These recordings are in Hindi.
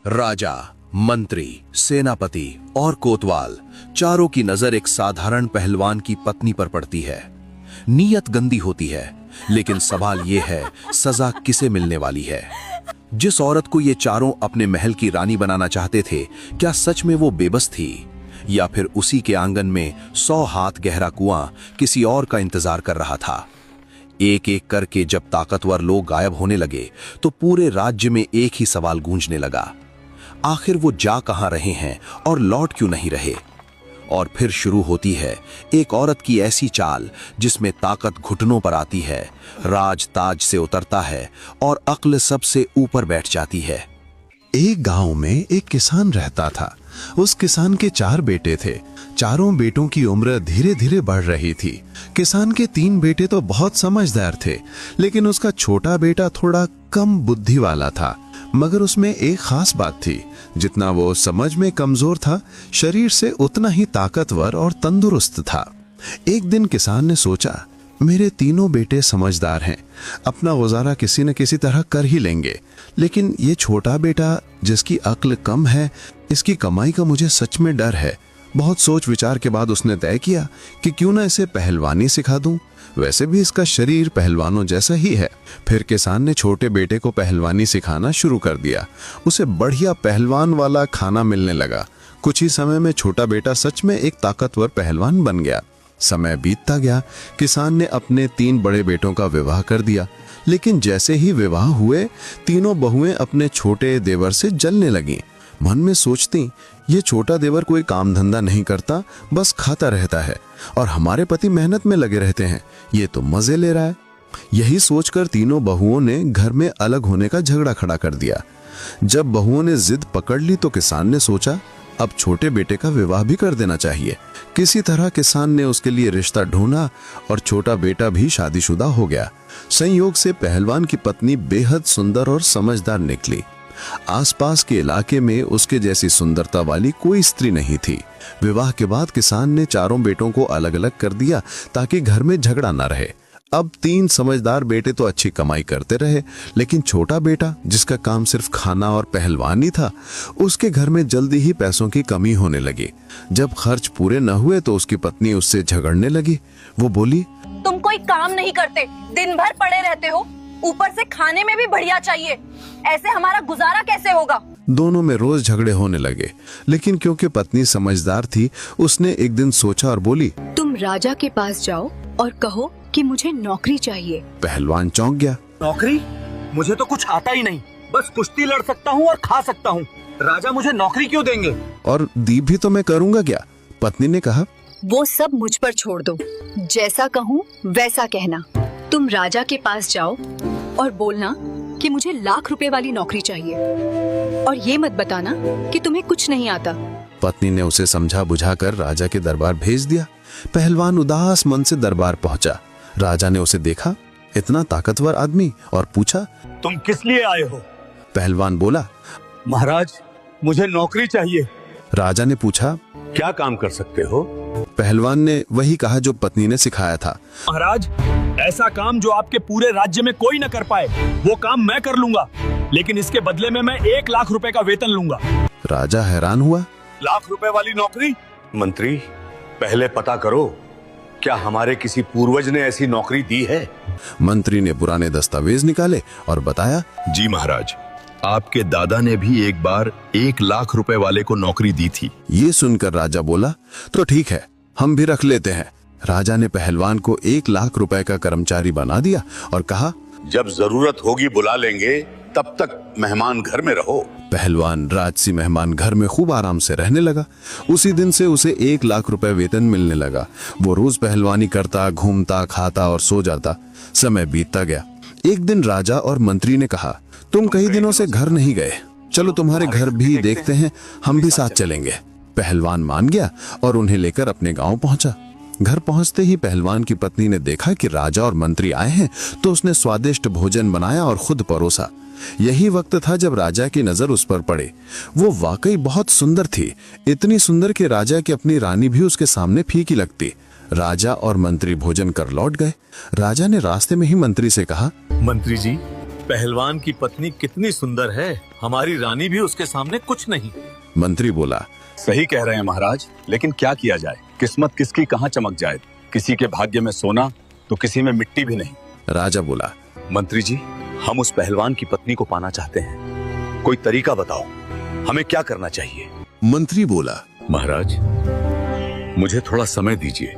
राजा, मंत्री, सेनापति और कोतवाल चारों की नजर एक साधारण पहलवान की पत्नी पर पड़ती है। नीयत गंदी होती है, लेकिन सवाल यह है सजा किसे मिलने वाली है। जिस औरत को ये चारों अपने महल की रानी बनाना चाहते थे, क्या सच में वो बेबस थी, या फिर उसी के आंगन में 100 हाथ गहरा कुआं किसी और का इंतजार कर रहा था। एक एक करके जब ताकतवर लोग गायब होने लगे तो पूरे राज्य में एक ही सवाल गूंजने लगा, आखिर वो जा कहां रहे हैं और लौट क्यों नहीं रहे। और फिर शुरू होती है एक औरत की ऐसी चाल जिसमें ताकत घुटनों पर आती है, राज ताज से उतरता है और अक्ल सबसे ऊपर बैठ जाती है। एक गांव में एक किसान रहता था। उस किसान के 4 बेटे थे। चारों बेटों की उम्र धीरे धीरे बढ़ रही थी। किसान के 3 बेटे तो बहुत समझदार थे, लेकिन उसका छोटा बेटा थोड़ा कम बुद्धि वाला था। मगर उसमें एक खास बात थी, जितना वो समझ में कमजोर था, शरीर से उतना ही ताकतवर और तंदुरुस्त था। एक दिन किसान ने सोचा, मेरे तीनों बेटे समझदार हैं, अपना गुजारा किसी न किसी तरह कर ही लेंगे, लेकिन ये छोटा बेटा जिसकी अक्ल कम है, इसकी कमाई का मुझे सच में डर है। बहुत सोच विचार के बाद उसने तय किया कि क्यों ना इसे पहलवानी सिखा दूं, वैसे भी इसका शरीर पहलवानों जैसा ही है। फिर किसान ने छोटे बेटे को पहलवानी सिखाना शुरू कर दिया। उसे बढ़िया पहलवान वाला खाना मिलने लगा। कुछ ही समय में छोटा बेटा सच में एक ताकतवर पहलवान बन गया। समय बीतता गया। किसान ने अपने 3 बड़े बेटों का विवाह कर दिया, लेकिन जैसे ही विवाह हुए, तीनों बहुएं अपने छोटे देवर से जलने लगीं। मन में सोचती, ये छोटा देवर कोई काम धंधा नहीं करता, बस खाता रहता है, और हमारे पति मेहनत में लगे रहते हैं, ये तो मजे ले रहा है। यही सोचकर तीनों बहुओं ने घर में अलग होने का झगड़ा खड़ा कर दिया। जब बहुओं ने जिद पकड़ ली तो किसान ने सोचा, अब छोटे बेटे का विवाह भी कर देना चाहिए। किसी तरह किसान ने उसके लिए रिश्ता ढूंढा और छोटा बेटा भी शादीशुदा हो गया। संयोग से पहलवान की पत्नी बेहद सुंदर और समझदार निकली। आसपास के इलाके में उसके जैसी सुंदरता वाली कोई स्त्री नहीं थी। विवाह के बाद किसान ने चारों बेटों को अलग अलग कर दिया ताकि घर में झगड़ा ना रहे। अब 3 समझदार बेटे तो अच्छी कमाई करते रहे, लेकिन छोटा बेटा, जिसका काम सिर्फ खाना और पहलवानी था, उसके घर में जल्दी ही पैसों की कमी होने लगी। जब खर्च पूरे न हुए तो उसकी पत्नी उससे झगड़ने लगी। वो बोली, तुम कोई काम नहीं करते, दिन भर पड़े रहते हो, ऊपर से खाने में भी बढ़िया चाहिए, ऐसे हमारा गुजारा कैसे होगा। दोनों में रोज झगड़े होने लगे, लेकिन क्योंकि पत्नी समझदार थी, उसने एक दिन सोचा और बोली, तुम राजा के पास जाओ और कहो कि मुझे नौकरी चाहिए। पहलवान चौंक गया। नौकरी? मुझे तो कुछ आता ही नहीं, बस कुश्ती लड़ सकता हूँ और खा सकता हूँ, राजा मुझे नौकरी क्यों देंगे? और दीप भी तो मैं करूँगा क्या? पत्नी ने कहा। वो सब मुझ पर छोड़ दो, जैसा कहूँ वैसा कहना। तुम राजा के पास जाओ और बोलना कि मुझे लाख रुपए वाली नौकरी चाहिए, और ये मत बताना कि तुम्हें कुछ नहीं आता। पत्नी ने उसे समझा बुझाकर राजा के दरबार भेज दिया। पहलवान उदास मन से दरबार पहुंचा। राजा ने उसे देखा, इतना ताकतवर आदमी, और पूछा, तुम किस लिए आए हो? पहलवान बोला, महाराज, मुझे नौकरी चाहिए। राजा ने पूछा, क्या काम कर सकते हो? पहलवान ने वही कहा जो पत्नी ने सिखाया था। महाराज, ऐसा काम जो आपके पूरे राज्य में कोई न कर पाए, वो काम मैं कर लूंगा, लेकिन इसके बदले में मैं 1 लाख रुपए का वेतन लूंगा। राजा हैरान हुआ। लाख रुपए वाली नौकरी? मंत्री, पहले पता करो, क्या हमारे किसी पूर्वज ने ऐसी नौकरी दी है? मंत्री ने पुराने दस्तावेज निकाले और बताया, जी महाराज, आपके दादा ने भी एक बार 1 लाख रुपए वाले को नौकरी दी थी। ये सुनकर राजा बोला, तो ठीक है, हम भी रख लेते हैं। राजा ने पहलवान को 1 लाख रुपए का कर्मचारी बना दिया और कहा, जब जरूरत होगी बुला लेंगे, तब तक मेहमान घर में रहो। पहलवान राजसी मेहमान घर में खूब आराम से रहने लगा। उसी दिन से उसे 1 लाख रुपए वेतन मिलने लगा। वो रोज पहलवानी करता, घूमता, खाता और सो जाता। समय बीतता गया। एक दिन राजा और मंत्री ने कहा, तुम कई दिनों से घर नहीं गए, चलो तुम्हारे घर भी देखते हैं, हम भी साथ चलेंगे। पहलवान मान गया और उन्हें लेकर अपने गांव पहुंचा। घर पहुंचते ही पहलवान की पत्नी ने देखा कि राजा और मंत्री आए हैं, तो उसने स्वादिष्ट भोजन बनाया और खुद परोसा। यही वक्त था जब राजा की नजर उस पर पड़े। वो वाकई बहुत सुंदर थी, इतनी सुंदर कि राजा की अपनी रानी भी उसके सामने फीकी लगती। राजा और मंत्री भोजन कर लौट गए। राजा ने रास्ते में ही मंत्री से कहा, मंत्री जी, पहलवान की पत्नी कितनी सुंदर है। हमारी रानी भी उसके सामने कुछ नहीं। मंत्री बोला, सही कह रहे हैं महाराज, लेकिन क्या किया जाए, किस्मत किसकी कहाँ चमक जाए। किसी के भाग्य में सोना तो किसी में मिट्टी भी नहीं। राजा बोला, मंत्री जी, हम उस पहलवान की पत्नी को पाना चाहते हैं, कोई तरीका बताओ, हमें क्या करना चाहिए। मंत्री बोला, महाराज, मुझे थोड़ा समय दीजिए,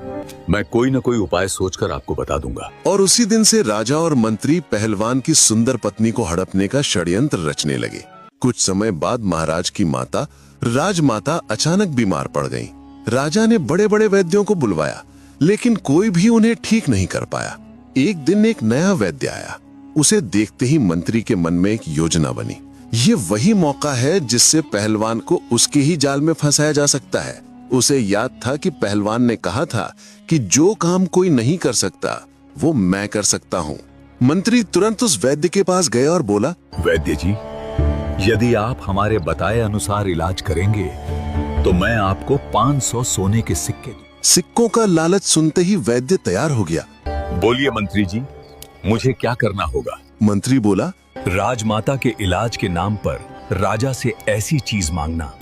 मैं कोई न कोई उपाय सोचकर आपको बता दूंगा। और उसी दिन से राजा और मंत्री पहलवान की सुंदर पत्नी को हड़पने का षड्यंत्र रचने लगे। कुछ समय बाद महाराज की माता राजमाता अचानक बीमार पड़ गईं। राजा ने बड़े बड़े वैद्यों को बुलवाया, लेकिन कोई भी उन्हें ठीक नहीं कर पाया। एक दिन एक नया वैद्य आया। उसे देखते ही मंत्री के मन में एक योजना बनी। ये वही मौका है जिससे पहलवान को उसके ही जाल में फंसाया जा सकता है। उसे याद था कि पहलवान ने कहा था कि जो काम कोई नहीं कर सकता वो मैं कर सकता हूँ। मंत्री तुरंत उस वैद्य के पास गया और बोला, वैद्य जी, यदि आप हमारे बताए अनुसार इलाज करेंगे तो मैं आपको 500 सोने के सिक्के दूं। सिक्कों का लालच सुनते ही वैद्य तैयार हो गया। बोलिए मंत्री जी, मुझे क्या करना होगा। मंत्री बोला, राजमाता के इलाज के नाम पर राजा से ऐसी चीज मांगना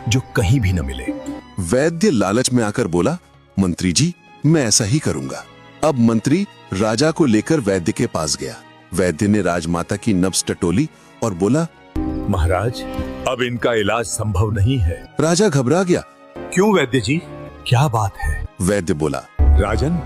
जो कहीं भी न मिले। वैद्य लालच में आकर बोला, मंत्री जी, मैं ऐसा ही करूंगा। अब मंत्री राजा को लेकर वैद्य के पास गया। वैद्य ने राजमाता की नब्ज टटोली और बोला, महाराज, अब इनका इलाज संभव नहीं है। राजा घबरा गया। क्यों वैद्य जी, क्या बात है। वैद्य बोला, राजन,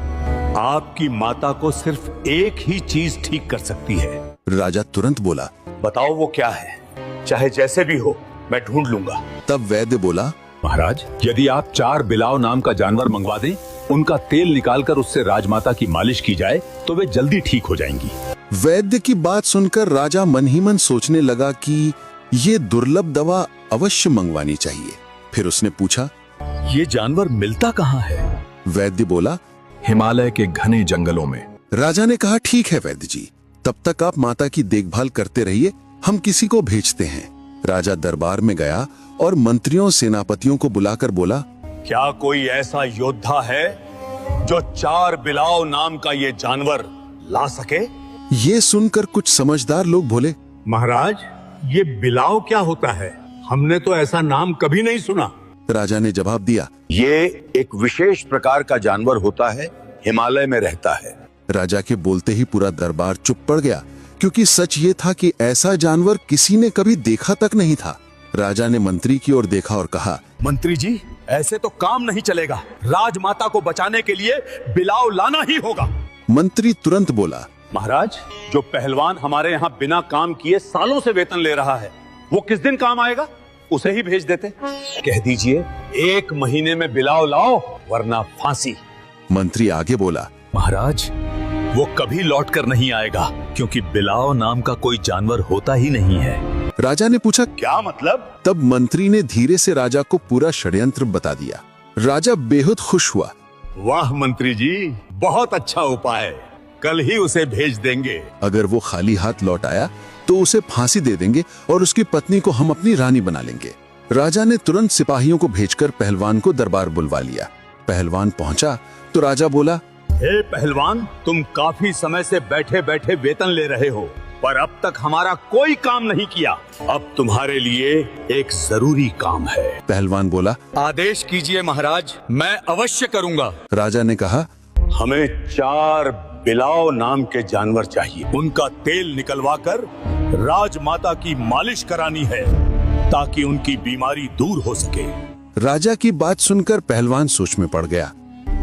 आपकी माता को सिर्फ एक ही चीज ठीक कर सकती है। राजा तुरंत बोला, बताओ वो क्या है, चाहे जैसे भी हो मैं ढूंढ लूंगा। तब वैद्य बोला, महाराज, यदि आप 4 बिलाव नाम का जानवर मंगवा दें, उनका तेल निकालकर उससे राजमाता की मालिश की जाए तो वे जल्दी ठीक हो जाएंगी। वैद्य की बात सुनकर राजा मन ही मन सोचने लगा कि ये दुर्लभ दवा अवश्य मंगवानी चाहिए। फिर उसने पूछा, ये जानवर मिलता कहाँ है। वैद्य बोला, हिमालय के घने जंगलों में। राजा ने कहा, ठीक है वैद्य जी, तब तक आप माता की देखभाल करते रहिए, हम किसी को भेजते हैं। राजा दरबार में गया और मंत्रियों सेनापतियों को बुलाकर बोला, क्या कोई ऐसा योद्धा है जो 4 बिलाव नाम का ये जानवर ला सके। ये सुनकर कुछ समझदार लोग बोले, महाराज, ये बिलाव क्या होता है, हमने तो ऐसा नाम कभी नहीं सुना। राजा ने जवाब दिया, ये एक विशेष प्रकार का जानवर होता है, हिमालय में रहता है। राजा के बोलते ही पूरा दरबार चुप पड़ गया, क्योंकि सच ये था कि ऐसा जानवर किसी ने कभी देखा तक नहीं था। राजा ने मंत्री की ओर देखा और कहा, मंत्री जी, ऐसे तो काम नहीं चलेगा, राजमाता को बचाने के लिए बिलाव लाना ही होगा। मंत्री तुरंत बोला, महाराज, जो पहलवान हमारे यहाँ बिना काम किए सालों से वेतन ले रहा है, वो किस दिन काम आएगा, उसे ही भेज देते। कह दीजिए 1 महीने में बिलाव लाओ, वरना फांसी। मंत्री आगे बोला, महाराज, वो कभी लौट कर नहीं आएगा, क्योंकि बिलाव नाम का कोई जानवर होता ही नहीं है। राजा ने पूछा, क्या मतलब। तब मंत्री ने धीरे से राजा को पूरा षड्यंत्र बता दिया। राजा बेहद खुश हुआ। वाह मंत्री जी, बहुत अच्छा उपाय, कल ही उसे भेज देंगे। अगर वो खाली हाथ लौट आया तो उसे फांसी दे देंगे और उसकी पत्नी को हम अपनी रानी बना लेंगे। राजा ने तुरंत सिपाहियों को भेजकर पहलवान को दरबार बुलवा लिया। पहलवान पहुंचा तो राजा बोला, हे पहलवान, तुम काफी समय से बैठे बैठे वेतन ले रहे हो, पर अब तक हमारा कोई काम नहीं किया। अब तुम्हारे लिए एक जरूरी काम है। पहलवान बोला, आदेश कीजिए महाराज, मैं अवश्य करूंगा। राजा ने कहा, हमें 4 बिलाव नाम के जानवर चाहिए। उनका तेल निकलवाकर राजमाता की मालिश करानी है, ताकि उनकी बीमारी दूर हो सके। राजा की बात सुनकर पहलवान सोच में पड़ गया।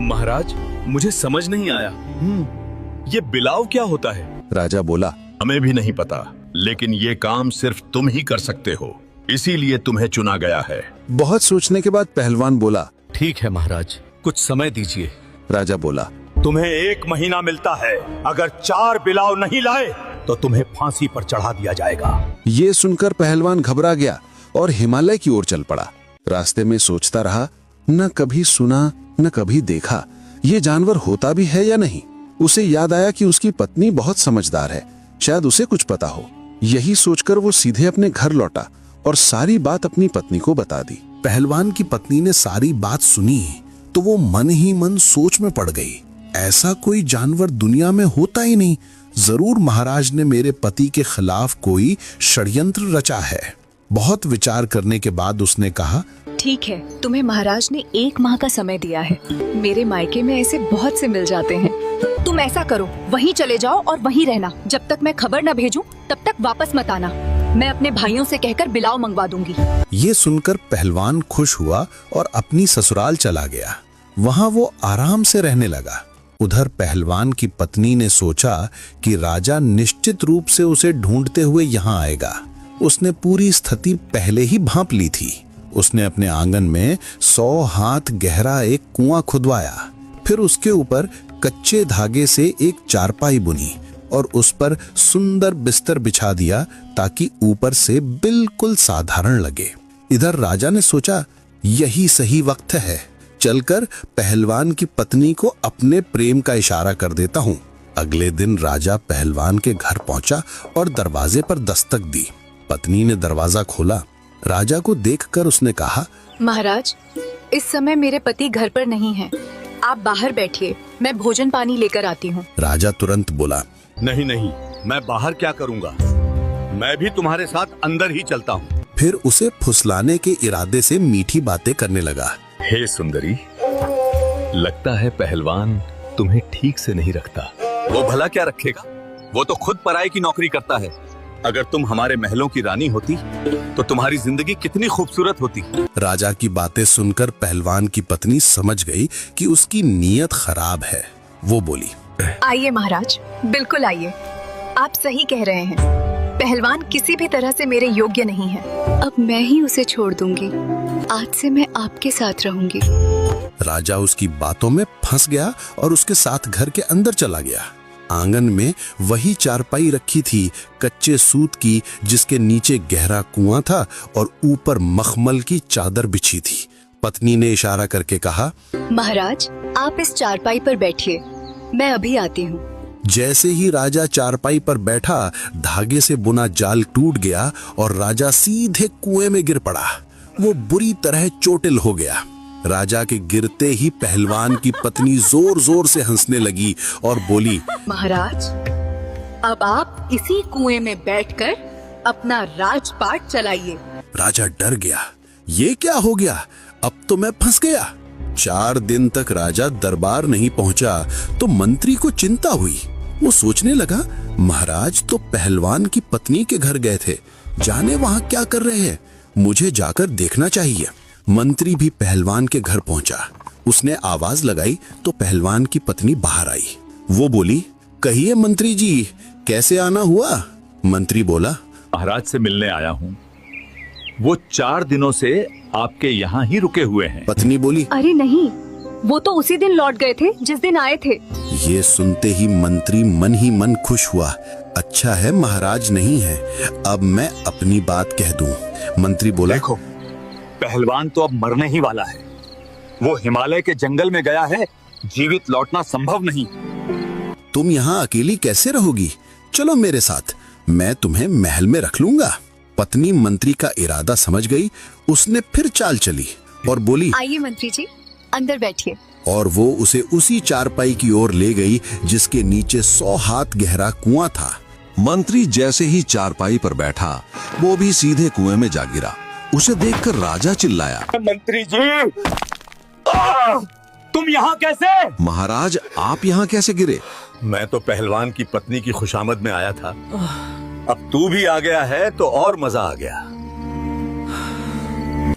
महाराज, मुझे समझ नहीं आया, ये बिलाव क्या होता है। राजा बोला, हमें भी नहीं पता, लेकिन ये काम सिर्फ तुम ही कर सकते हो, इसीलिए तुम्हें चुना गया है। बहुत सोचने के बाद पहलवान बोला, ठीक है महाराज, कुछ समय दीजिए। राजा बोला, तुम्हें 1 महीना मिलता है, अगर 4 बिलाव नहीं लाए तो तुम्हें फांसी पर चढ़ा दिया जाएगा। ये सुनकर पहलवान घबरा गया और हिमालय की ओर चल पड़ा। रास्ते में सोचता रहा, न कभी सुना न कभी देखा, ये जानवर होता भी है या नहीं। उसे याद आया कि उसकी पत्नी बहुत समझदार है, शायद उसे कुछ पता हो। यही सोचकर वो सीधे अपने घर लौटा और सारी बात अपनी पत्नी को बता दी। पहलवान की पत्नी ने सारी बात सुनी तो वो मन ही मन सोच में पड़ गई। ऐसा कोई जानवर दुनिया में होता ही नहीं जरूर महाराज ने मेरे पति के खिलाफ कोई षड्यंत्र रचा है। बहुत विचार करने के बाद उसने कहा, ठीक है, तुम्हें महाराज ने 1 माह का समय दिया है। मेरे मायके में ऐसे बहुत से मिल जाते हैं। तुम ऐसा करो, वहीं चले जाओ और वहीं रहना। जब तक मैं खबर न भेजूं, तब तक वापस मत आना। मैं अपने भाइयों से कहकर बिलाव मंगवा दूंगी। ये सुनकर पहलवान खुश हुआ और अपनी ससुराल चला गया। वहां वो आराम से रहने लगा। उधर पहलवान की पत्नी ने सोचा कि राजा निश्चित रूप से उसे ढूंढते हुए यहाँ आएगा। उसने पूरी स्थिति पहले ही भांप ली थी। उसने अपने आंगन में 100 हाथ गहरा एक कुआं खुदवाया। फिर उसके ऊपर कच्चे धागे से एक चारपाई बुनी और उस पर सुंदर बिस्तर बिछा दिया ताकि ऊपर से बिल्कुल साधारण लगे। इधर राजा ने सोचा, यही सही वक्त है, चलकर पहलवान की पत्नी को अपने प्रेम का इशारा कर देता हूँ। अगले दिन राजा पहलवान के घर पहुंचा और दरवाजे पर दस्तक दी। पत्नी ने दरवाजा खोला। राजा को देखकर उसने कहा, महाराज, इस समय मेरे पति घर पर नहीं हैं। आप बाहर बैठिए, मैं भोजन पानी लेकर आती हूँ। राजा तुरंत बोला, नहीं नहीं, मैं बाहर क्या करूंगा, मैं भी तुम्हारे साथ अंदर ही चलता हूँ। फिर उसे फुसलाने के इरादे से मीठी बातें करने लगा। हे सुंदरी, लगता है पहलवान तुम्हें ठीक से नहीं रखता। वो भला क्या रखेगा, वो तो खुद पराये की नौकरी करता है। अगर तुम हमारे महलों की रानी होती तो तुम्हारी जिंदगी कितनी खूबसूरत होती। राजा की बातें सुनकर पहलवान की पत्नी समझ गई कि उसकी नीयत खराब है। वो बोली, आइए महाराज, बिल्कुल आइए। आप सही कह रहे हैं, पहलवान किसी भी तरह से मेरे योग्य नहीं है। अब मैं ही उसे छोड़ दूंगी। आज से मैं आपके साथ रहूंगी। राजा उसकी बातों में फंस गया और उसके साथ घर के अंदर चला गया। आंगन में वही चारपाई रखी थी, कच्चे सूत की, जिसके नीचे गहरा कुआं था और ऊपर मखमल की चादर बिछी थी। पत्नी ने इशारा करके कहा, महाराज, आप इस चारपाई पर बैठिए, मैं अभी आती हूँ। जैसे ही राजा चारपाई पर बैठा, धागे से बुना जाल टूट गया और राजा सीधे कुएं में गिर पड़ा। वो बुरी तरह चोटिल हो गया। राजा के गिरते ही पहलवान की पत्नी जोर जोर से हंसने लगी और बोली, महाराज, अब आप इसी कुएं में बैठकर अपना राजपाट चलाइए। राजा डर गया। ये क्या हो गया, अब तो मैं फंस गया। 4 दिन तक राजा दरबार नहीं पहुंचा तो मंत्री को चिंता हुई। वो सोचने लगा, महाराज तो पहलवान की पत्नी के घर गए थे, जाने वहां क्या कर रहे हैं, मुझे जाकर देखना चाहिए। मंत्री भी पहलवान के घर पहुंचा। उसने आवाज लगाई तो पहलवान की पत्नी बाहर आई। वो बोली, कहिए मंत्री जी, कैसे आना हुआ? मंत्री बोला, महाराज से मिलने आया हूँ। वो 4 दिनों से आपके यहाँ ही रुके हुए हैं। पत्नी बोली, अरे नहीं, वो तो उसी दिन लौट गए थे जिस दिन आए थे। ये सुनते ही मंत्री मन ही मन खुश हुआ। अच्छा है महाराज नहीं है, अब मैं अपनी बात कह दूं। मंत्री बोला, देखो, पहलवान तो अब मरने ही वाला है। वो हिमालय के जंगल में गया है, जीवित लौटना संभव नहीं। तुम यहाँ अकेली कैसे रहोगी? चलो मेरे साथ, मैं तुम्हें महल में रख लूंगा। पत्नी मंत्री का इरादा समझ गई। उसने फिर चाल चली और बोली, आइए मंत्री जी, अंदर बैठिए। और वो उसे उसी चारपाई की ओर ले गई जिसके नीचे 100 हाथ गहरा कुआं था। मंत्री जैसे ही चारपाई पर बैठा, वो भी सीधे कुएं में जा गिरा। उसे देखकर राजा चिल्लाया, मंत्री जी, तुम यहाँ कैसे? महाराज, आप यहाँ कैसे गिरे? मैं तो पहलवान की पत्नी की खुशामद में आया था। अब तू भी आ गया है तो और मजा आ गया।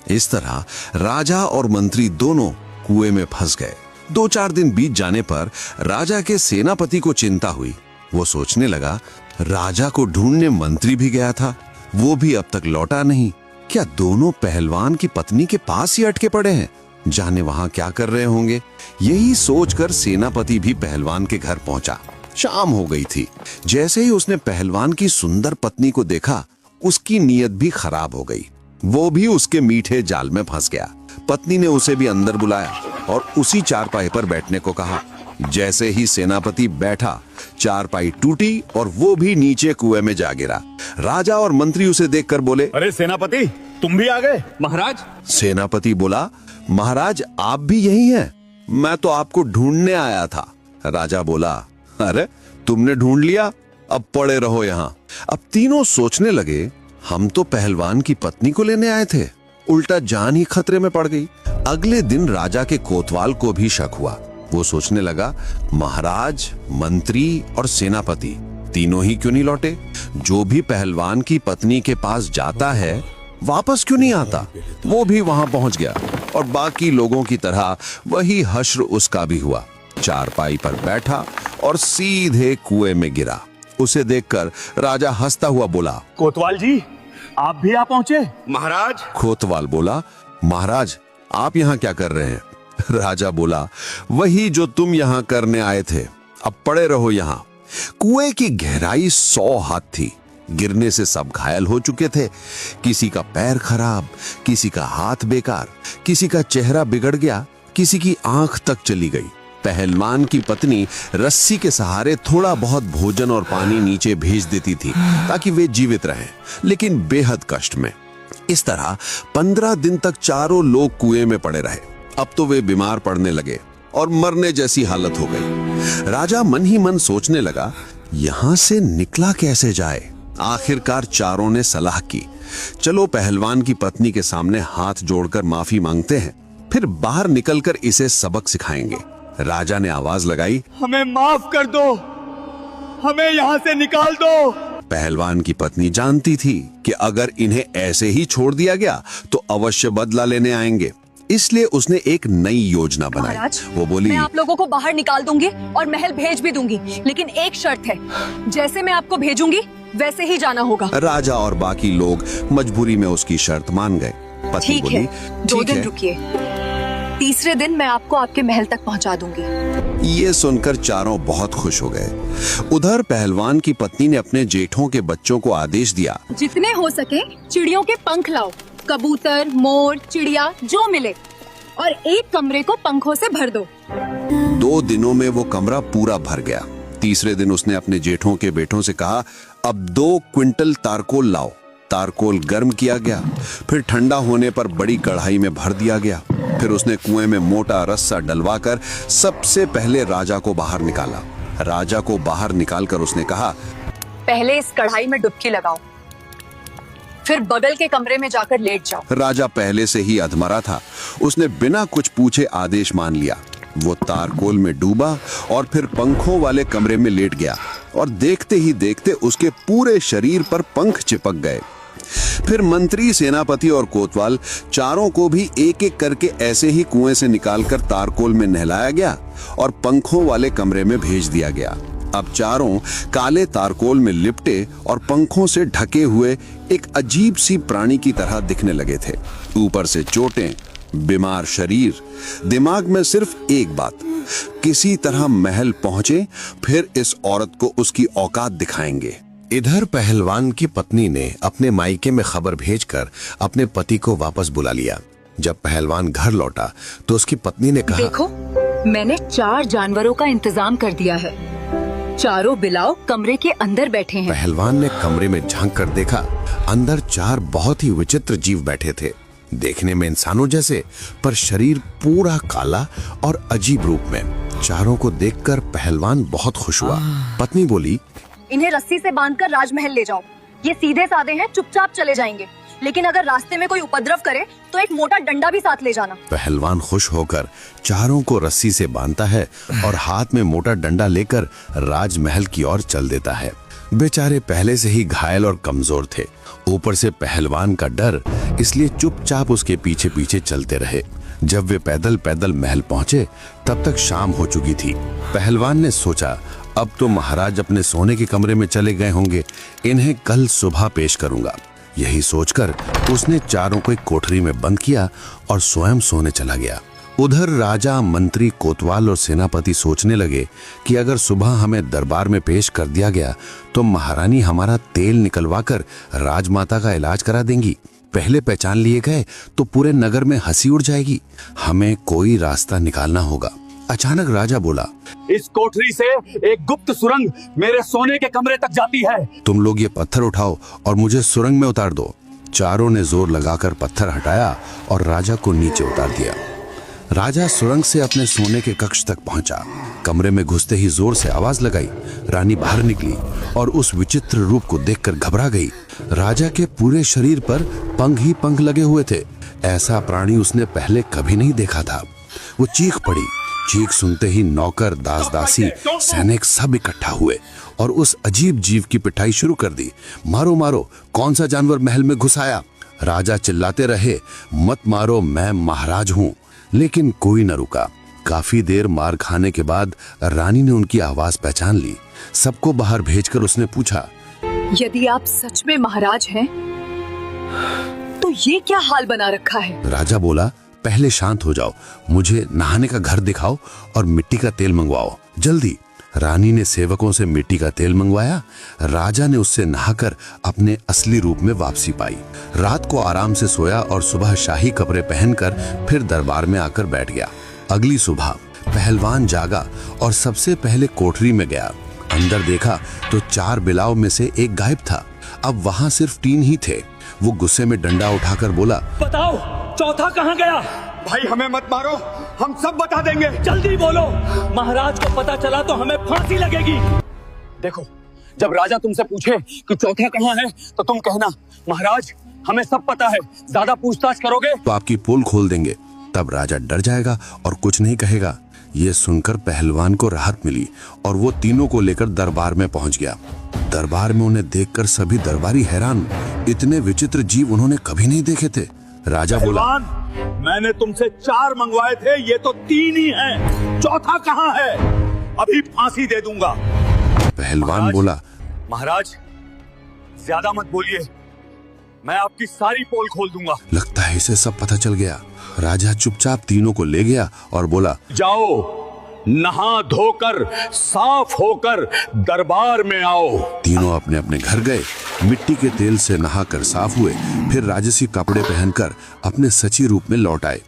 इस तरह राजा और मंत्री दोनों कुएं में फंस गए। 2-4 दिन बीत जाने पर राजा के सेनापति को चिंता हुई। वो सोचने लगा, राजा को ढूंढने मंत्री भी गया था, वो भी अब तक लौटा नहीं। क्या दोनों पहलवान की पत्नी के पास ही अटके पड़े हैं? जाने वहां क्या कर रहे होंगे। यही सोचकर सेनापति भी पहलवान के घर पहुंचा। शाम हो गई थी। जैसे ही उसने पहलवान की सुंदर पत्नी को देखा, उसकी नीयत भी खराब हो गई। वो भी उसके मीठे जाल में फंस गया। पत्नी ने उसे भी अंदर बुलाया और उसी चारपाई पर बैठने को कहा। जैसे ही सेनापति बैठा, चारपाई टूटी और वो भी नीचे कुएं में जा गिरा। राजा और मंत्री उसे देखकर बोले, अरे सेनापति, तुम भी आ गए? महाराज, सेनापति बोला, महाराज आप भी यही हैं? मैं तो आपको ढूंढने आया था। राजा बोला, अरे तुमने ढूंढ लिया, अब पड़े रहो यहाँ। अब तीनों सोचने लगे, हम तो पहलवान की पत्नी को लेने आए थे, उल्टा जान ही खतरे में पड़ गई। अगले दिन राजा के कोतवाल को भी शक हुआ। वो सोचने लगा, महाराज, मंत्री और सेनापति तीनों ही क्यों नहीं लौटे? जो भी पहलवान की पत्नी के पास जाता है वापस क्यों नहीं आता? वो भी वहां पहुंच गया और बाकी लोगों की तरह वही हश्र उसका भी हुआ। चारपाई पर बैठा और सीधे कुएं में गिरा। उसे देखकर राजा हंसता हुआ बोला, कोतवाल जी, आप भी आ पहुंचे? महाराज। कोतवाल बोला, महाराज आप यहाँ क्या कर रहे हैं? राजा बोला, वही जो तुम यहाँ करने आए थे, अब पड़े रहो यहाँ। कुएं की गहराई 100 हाथ थी। गिरने से सब घायल हो चुके थे। किसी का पैर खराब, किसी का हाथ बेकार, किसी का चेहरा बिगड़ गया, किसी की आंख तक चली गई। पहलवान की पत्नी रस्सी के सहारे थोड़ा बहुत भोजन और पानी नीचे भेज देती थी ताकि वे जीवित रहें, लेकिन बेहद कष्ट में। इस तरह 15 दिन तक चारों लोग कुएं में पड़े रहे। अब तो वे बीमार पड़ने लगे और मरने जैसी हालत हो गई। राजा मन ही मन सोचने लगा, यहां से निकला कैसे जाए? आखिरकार चारों ने सलाह की, चलो पहलवान की पत्नी के सामने हाथ जोड़कर माफी मांगते हैं, फिर बाहर निकलकर इसे सबक सिखाएंगे। राजा ने आवाज लगाई, हमें माफ कर दो, हमें यहाँ से निकाल दो। पहलवान की पत्नी जानती थी कि अगर इन्हें ऐसे ही छोड़ दिया गया तो अवश्य बदला लेने आएंगे, इसलिए उसने एक नई योजना बनाई। महाराज, वो बोली, मैं आप लोगों को बाहर निकाल दूंगी और महल भेज भी दूंगी, लेकिन एक शर्त है, जैसे मैं आपको भेजूंगी वैसे ही जाना होगा। राजा और बाकी लोग मजबूरी में उसकी शर्त मान गए। पत्नी ठीक बोली, है, 2 ठीक दिन है। रुकिए, तीसरे दिन मैं आपको आपके महल तक पहुंचा दूंगी। ये सुनकर चारों बहुत खुश हो गए। उधर पहलवान की पत्नी ने अपने जेठों के बच्चों को आदेश दिया, जितने हो सके चिड़ियों के पंख लाओ, कबूतर, मोर, चिड़िया जो मिले, और एक कमरे को पंखों से भर दो। 2 दिनों में वो कमरा पूरा भर गया। तीसरे दिन उसने अपने जेठों के बेटों से कहा, अब 2 क्विंटल तारकोल लाओ। तारकोल गर्म किया गया, फिर ठंडा होने पर बड़ी कढ़ाई में भर दिया गया। फिर उसने कुएं में मोटा रस्सा डलवाकर सबसे पहले राजा को बाहर निकाला। राजा को बाहर निकालकर उसने कहा, पहले इस कढ़ाई में डुबकी लगाओ, फिर बगल के कमरे में जाकर लेट जाओ। राजा पहले से ही अधमरा था। उसने बिना कुछ पूछे आदेश मान लिया। वो तारकोल में डूबा और फिर पंखों वाले कमरे में लेट गया और देखते ही देखते उसके पूरे शरीर पर पंख चिपक गए। फिर मंत्री, सेनापति और कोतवाल चारों को भी एक एक करके ऐसे ही कुएं से निकालकर तारकोल में नहलाया गया और पंखों वाले कमरे में भेज दिया गया। अब चारों काले तारकोल में लिपटे और पंखों से ढके हुए एक अजीब सी प्राणी की तरह दिखने लगे थे। ऊपर से चोटें, बीमार शरीर, दिमाग में सिर्फ एक बात, किसी तरह महल पहुंचे, फिर इस औरत को उसकी औकात दिखाएंगे। इधर पहलवान की पत्नी ने अपने मायके में खबर भेजकर अपने पति को वापस बुला लिया। जब पहलवान घर लौटा तो उसकी पत्नी ने कहा, देखो, मैंने 4 जानवरों का इंतजाम कर दिया है। चारों बिलाव कमरे के अंदर बैठे हैं। पहलवान ने कमरे में झांक कर देखा, अंदर 4 बहुत ही विचित्र जीव बैठे थे। देखने में इंसानों जैसे, पर शरीर पूरा काला और अजीब रूप में। चारों को देखकर पहलवान बहुत खुश हुआ। पत्नी बोली, इन्हें रस्सी से बांधकर राजमहल ले जाओ। ये सीधे साधे हैं, चुपचाप चले जाएंगे, लेकिन अगर रास्ते में कोई उपद्रव करे तो एक मोटा डंडा भी साथ ले जाना। पहलवान खुश होकर चारों को रस्सी से बांधता है और हाथ में मोटा डंडा लेकर राजमहल की ओर चल देता है। बेचारे पहले से ही घायल और कमजोर थे, ऊपर से पहलवान का डर, इसलिए चुपचाप उसके पीछे पीछे चलते रहे। जब वे पैदल पैदल महल पहुंचे तब तक शाम हो चुकी थी। पहलवान ने सोचा, अब तो महाराज अपने सोने के कमरे में चले गए होंगे, इन्हें कल सुबह पेश करूंगा। यही सोचकर उसने चारों को एक कोठरी में बंद किया और स्वयं सोने चला गया। उधर राजा, मंत्री, कोतवाल और सेनापति सोचने लगे कि अगर सुबह हमें दरबार में पेश कर दिया गया तो महारानी हमारा तेल निकलवाकर राजमाता का इलाज करा देंगी। पहले पहचान लिए गए तो पूरे नगर में हंसी उड़ जाएगी। हमें कोई रास्ता निकालना होगा। अचानक राजा बोला, इस कोठरी से एक गुप्त सुरंग मेरे सोने के कमरे तक जाती है। तुम लोग ये पत्थर उठाओ और मुझे सुरंग में उतार दो। चारों ने जोर लगाकर पत्थर हटाया और राजा को नीचे उतार दिया। राजा सुरंग से अपने सोने के कक्ष तक पहुंचा। कमरे में घुसते ही जोर से आवाज लगाई। रानी बाहर निकली और उस विचित्र रूप को देखकर घबरा गई। राजा के पूरे शरीर पर पंख ही पंख लगे हुए थे। ऐसा प्राणी उसने पहले कभी नहीं देखा था। वो चीख पड़ी। चीख सुनते ही नौकर, दास दासी, सैनिक सब इकट्ठा हुए और उस अजीब जीव की पिटाई शुरू कर दी। मारो मारो, कौन सा जानवर महल में घुस आया? राजा चिल्लाते रहे, मत मारो, मैं महाराज हूँ। लेकिन कोई न रुका। काफी देर मार खाने के बाद रानी ने उनकी आवाज पहचान ली। सबको बाहर भेजकर उसने पूछा, यदि आप सच में महाराज हैं, तो ये क्या हाल बना रखा है? राजा बोला, पहले शांत हो जाओ, मुझे नहाने का घर दिखाओ और मिट्टी का तेल मंगवाओ, जल्दी। रानी ने सेवकों से मिट्टी का तेल मंगवाया। राजा ने उससे नहाकर अपने असली रूप में वापसी पाई। रात को आराम से सोया और सुबह शाही कपड़े पहनकर फिर दरबार में आकर बैठ गया। अगली सुबह पहलवान जागा और सबसे पहले कोठरी में गया। अंदर देखा तो 4 बिलाव में से एक गायब था। अब वहां सिर्फ 3 ही थे। वो गुस्से में डंडा उठाकर बोला, बताओ चौथा कहाँ गया? भाई हमें मत मारो, हम सब बता देंगे। जल्दी बोलो, महाराज को पता चला तो हमें फांसी लगेगी। देखो, जब राजा तुमसे पूछे कि चौथा कहाँ है तो तुम कहना, महाराज हमें सब पता है, ज्यादा पूछताछ करोगे तो आपकी पोल खोल देंगे। तब राजा डर जाएगा और कुछ नहीं कहेगा। ये सुनकर पहलवान को राहत मिली और वो तीनों को लेकर दरबार में पहुंच गया। दरबार में उन्हें देखकर सभी दरबारी हैरान। इतने विचित्र जीव उन्होंने कभी नहीं देखे थे। राजा बोला, मैंने तुमसे 4 मंगवाए थे, ये तो 3 ही हैं। चौथा कहाँ है? अभी फांसी दे दूंगा। पहलवान बोला, महाराज ज्यादा मत बोलिए, मैं आपकी सारी पोल खोल दूंगा। लगता है इसे सब पता चल गया। राजा चुपचाप तीनों को ले गया और बोला, जाओ, नहा धोकर साफ होकर दरबार में आओ। तीनों अपने अपने घर गए। मिट्टी के तेल से नहाकर साफ हुए। फिर राजसी कपड़े पहनकर अपने सच्ची रूप में लौट आए।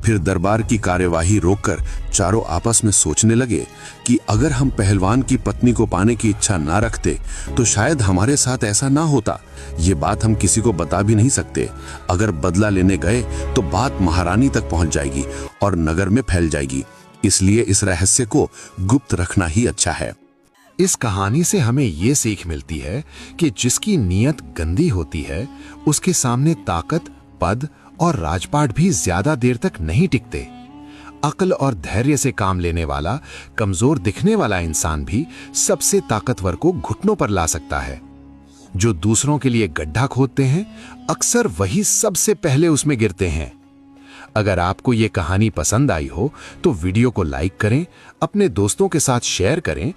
फिर दरबार की कार्यवाही रोककर चारों आपस में सोचने लगे कि अगर हम पहलवान की पत्नी को पाने की इच्छा ना रखते तो शायद हमारे साथ ऐसा ना होता। ये बात हम किसी को बता भी नहीं सकते। अगर बदला लेने गए तो बात महारानी तक पहुंच जाएगी और नगर में फैल जाएगी। इसलिए इस रहस्य को गुप्त रखना ही अच्छा है। इस कहानी से हमें ये सीख मिलती है कि जिसकी नीयत गंदी होती है, उसके सामने ताकत, पद और राजपाट भी ज्यादा देर तक नहीं टिकते। अक्ल और धैर्य से काम लेने वाला, कमजोर दिखने वाला इंसान भी सबसे ताकतवर को घुटनों पर ला सकता है। जो दूसरों के लिए गड्ढा खोदते हैं, अक्सर वही सबसे पहले उसमें गिरते हैं। अगर आपको ये कहानी पसंद आई हो तो वीडियो को लाइक करें, अपने दोस्तों के साथ शेयर करें